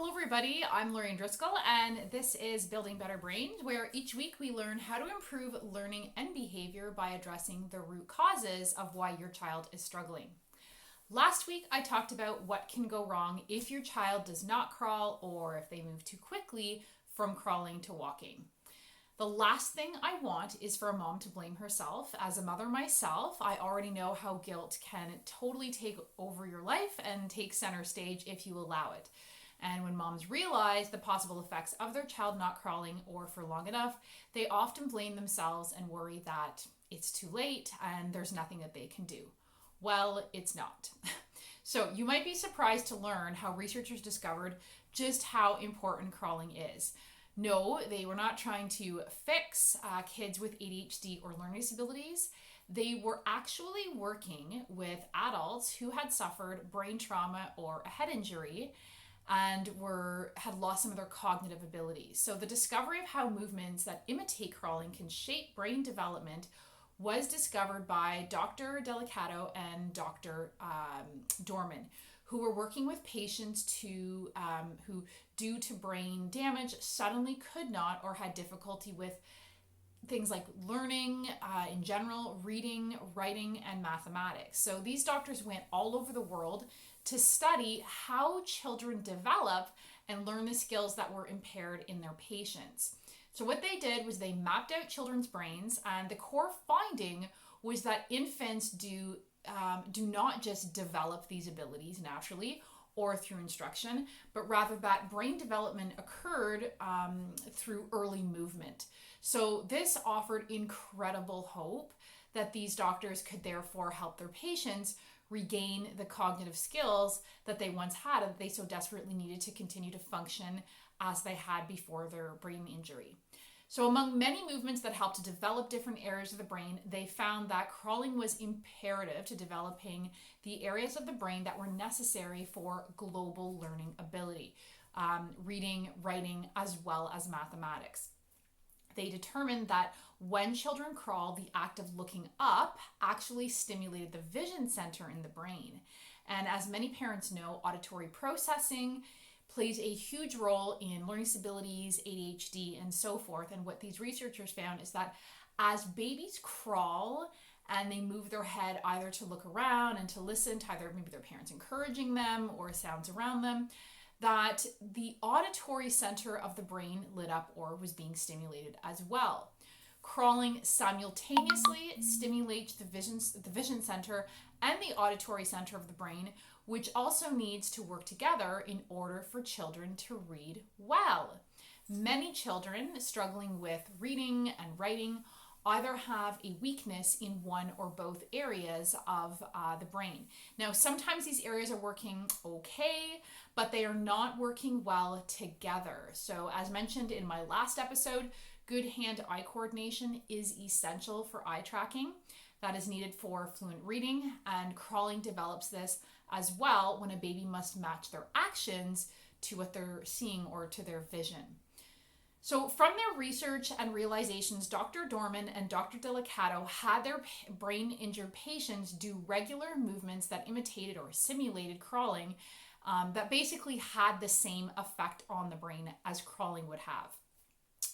Hello everybody, I'm Lorraine Driscoll and this is Building Better Brains, where each week we learn how to improve learning and behavior by addressing the root causes of why your child is struggling. Last week I talked about what can go wrong if your child does not crawl or if they move too quickly from crawling to walking. The last thing I want is for a mom to blame herself. As a mother myself, I already know how guilt can totally take over your life and take center stage if you allow it. And when moms realize the possible effects of their child not crawling or for long enough, they often blame themselves and worry that it's too late and there's nothing that they can do. Well, it's not. So you might be surprised to learn how researchers discovered just how important crawling is. No, they were not trying to fix kids with ADHD or learning disabilities. They were actually working with adults who had suffered brain trauma or a head injury and had lost some of their cognitive abilities. So the discovery of how movements that imitate crawling can shape brain development was discovered by Dr. Delicato and Dr. Dorman, who were working with patients who, due to brain damage, suddenly could not or had difficulty with things like learning in general, reading, writing, and mathematics. So these doctors went all over the world to study how children develop and learn the skills that were impaired in their patients. So what they did was they mapped out children's brains, and the core finding was that infants do not just develop these abilities naturally or through instruction, but rather that brain development occurred through early movement. So this offered incredible hope that these doctors could therefore help their patients regain the cognitive skills that they once had and that they so desperately needed to continue to function as they had before their brain injury. So among many movements that help to develop different areas of the brain, they found that crawling was imperative to developing the areas of the brain that were necessary for global learning ability, reading, writing, as well as mathematics. They determined that when children crawl, the act of looking up actually stimulated the vision center in the brain. And as many parents know, auditory processing plays a huge role in learning disabilities, ADHD, and so forth. And what these researchers found is that as babies crawl and they move their head either to look around and to listen to either maybe their parents encouraging them or sounds around them, that the auditory center of the brain lit up or was being stimulated as well. Crawling simultaneously stimulates the vision center and the auditory center of the brain, which also needs to work together in order for children to read well. Many children struggling with reading and writing either have a weakness in one or both areas of the brain. Now, sometimes these areas are working okay, but they are not working well together. So as mentioned in my last episode, good hand-eye coordination is essential for eye tracking. That is needed for fluent reading, and crawling develops this as well when a baby must match their actions to what they're seeing or to their vision. So from their research and realizations, Dr. Dorman and Dr. Delicato had their brain injured patients do regular movements that imitated or simulated crawling that basically had the same effect on the brain as crawling would have.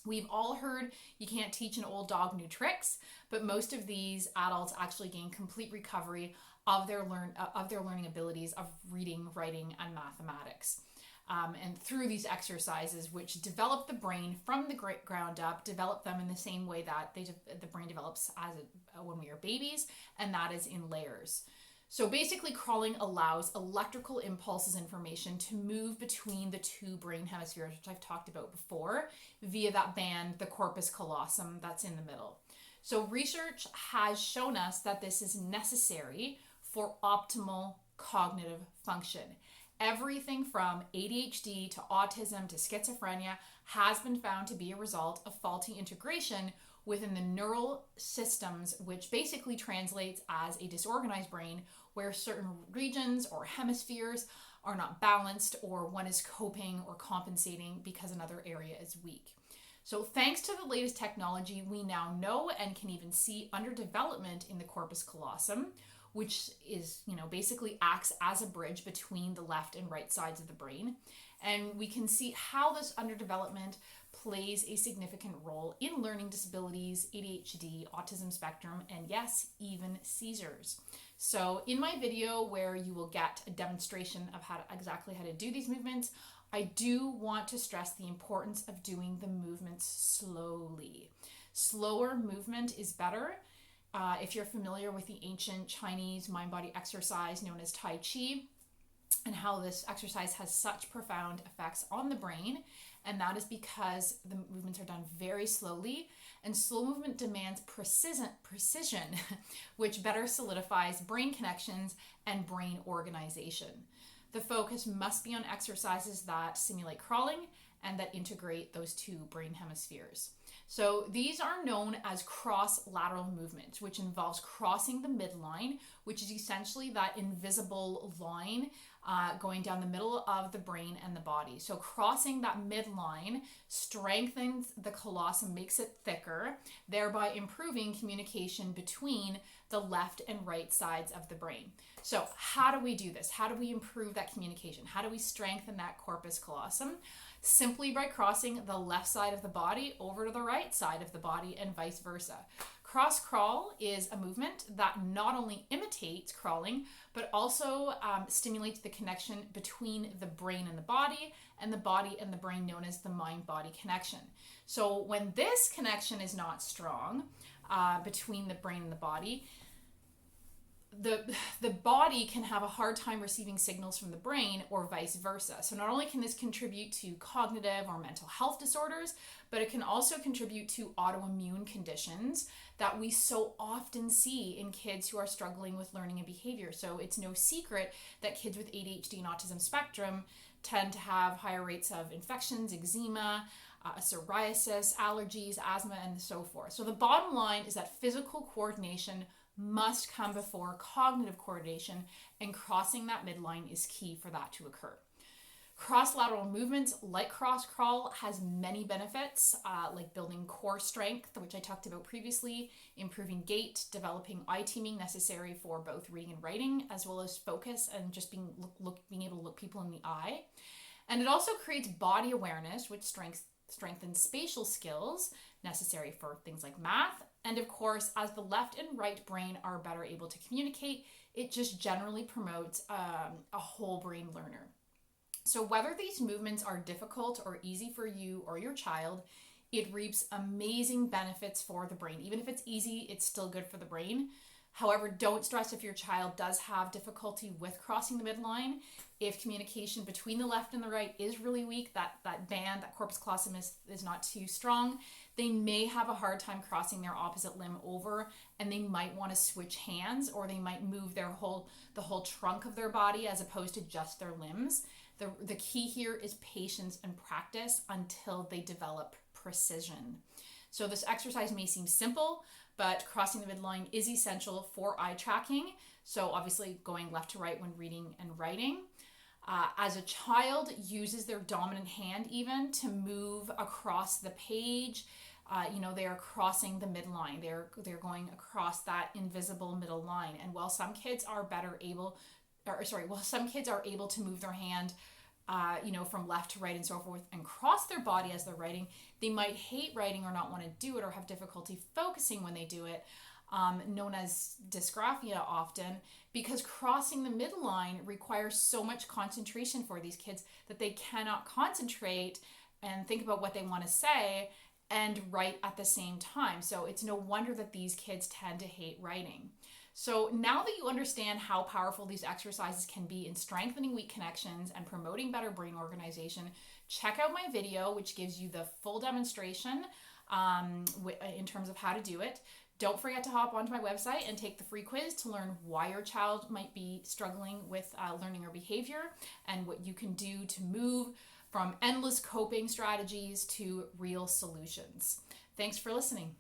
We've all heard you can't teach an old dog new tricks, but most of these adults actually gain complete recovery of their learning abilities of reading, writing, and mathematics. And through these exercises, which develop the brain from the ground up, develop them in the same way that the brain develops when we are babies, and that is in layers. So basically, crawling allows electrical impulses information to move between the two brain hemispheres, which I've talked about before, via that band, the corpus callosum, that's in the middle. So research has shown us that this is necessary for optimal cognitive function. Everything from ADHD to autism to schizophrenia has been found to be a result of faulty integration within the neural systems, which basically translates as a disorganized brain where certain regions or hemispheres are not balanced, or one is coping or compensating because another area is weak. So thanks to the latest technology, we now know and can even see underdevelopment in the corpus callosum, which is, basically acts as a bridge between the left and right sides of the brain. And we can see how this underdevelopment plays a significant role in learning disabilities, ADHD, autism spectrum, and yes, even seizures. So in my video where you will get a demonstration of exactly how to do these movements, I do want to stress the importance of doing the movements slowly. Slower movement is better. If you're familiar with the ancient Chinese mind-body exercise known as Tai Chi, and how this exercise has such profound effects on the brain, and that is because the movements are done very slowly, and slow movement demands precision, which better solidifies brain connections and brain organization. The focus must be on exercises that simulate crawling and that integrate those two brain hemispheres. So these are known as cross-lateral movements, which involves crossing the midline, which is essentially that invisible line going down the middle of the brain and the body. So crossing that midline strengthens the callosum, makes it thicker, thereby improving communication between the left and right sides of the brain. So how do we do this? How do we improve that communication? How do we strengthen that corpus callosum? Simply by crossing the left side of the body over to the right side of the body and vice versa. Cross crawl is a movement that not only imitates crawling, but also stimulates the connection between the brain and the body and the brain, known as the mind-body connection. So when this connection is not strong between the brain and the body, the body can have a hard time receiving signals from the brain or vice versa. So not only can this contribute to cognitive or mental health disorders, but it can also contribute to autoimmune conditions that we so often see in kids who are struggling with learning and behavior. So it's no secret that kids with ADHD and autism spectrum tend to have higher rates of infections, eczema, psoriasis, allergies, asthma, and so forth. So the bottom line is that physical coordination must come before cognitive coordination, and crossing that midline is key for that to occur. Cross-lateral movements like cross crawl has many benefits, like building core strength, which I talked about previously, improving gait, developing eye teaming necessary for both reading and writing, as well as focus and just being able to look people in the eye. And it also creates body awareness, which strengthens spatial skills necessary for things like math. And of course, as the left and right brain are better able to communicate, it just generally promotes a whole brain learner. So whether these movements are difficult or easy for you or your child, it reaps amazing benefits for the brain. Even if it's easy, it's still good for the brain. However, don't stress if your child does have difficulty with crossing the midline. If communication between the left and the right is really weak, that band, that corpus callosum is not too strong, they may have a hard time crossing their opposite limb over, and they might want to switch hands, or they might move the whole trunk of their body as opposed to just their limbs. The key here is patience and practice until they develop precision. So this exercise may seem simple, but crossing the midline is essential for eye tracking. So obviously going left to right when reading and writing. As a child uses their dominant hand even to move across the page, they are crossing the midline. They're going across that invisible middle line. And while some kids are able to move their hand from left to right and so forth and cross their body as they're writing, they might hate writing or not want to do it or have difficulty focusing when they do it, known as dysgraphia often, because crossing the midline requires so much concentration for these kids that they cannot concentrate and think about what they want to say and write at the same time. So it's no wonder that these kids tend to hate writing. So now that you understand how powerful these exercises can be in strengthening weak connections and promoting better brain organization, check out my video, which gives you the full demonstration in terms of how to do it. Don't forget to hop onto my website and take the free quiz to learn why your child might be struggling with learning or behavior, and what you can do to move from endless coping strategies to real solutions. Thanks for listening.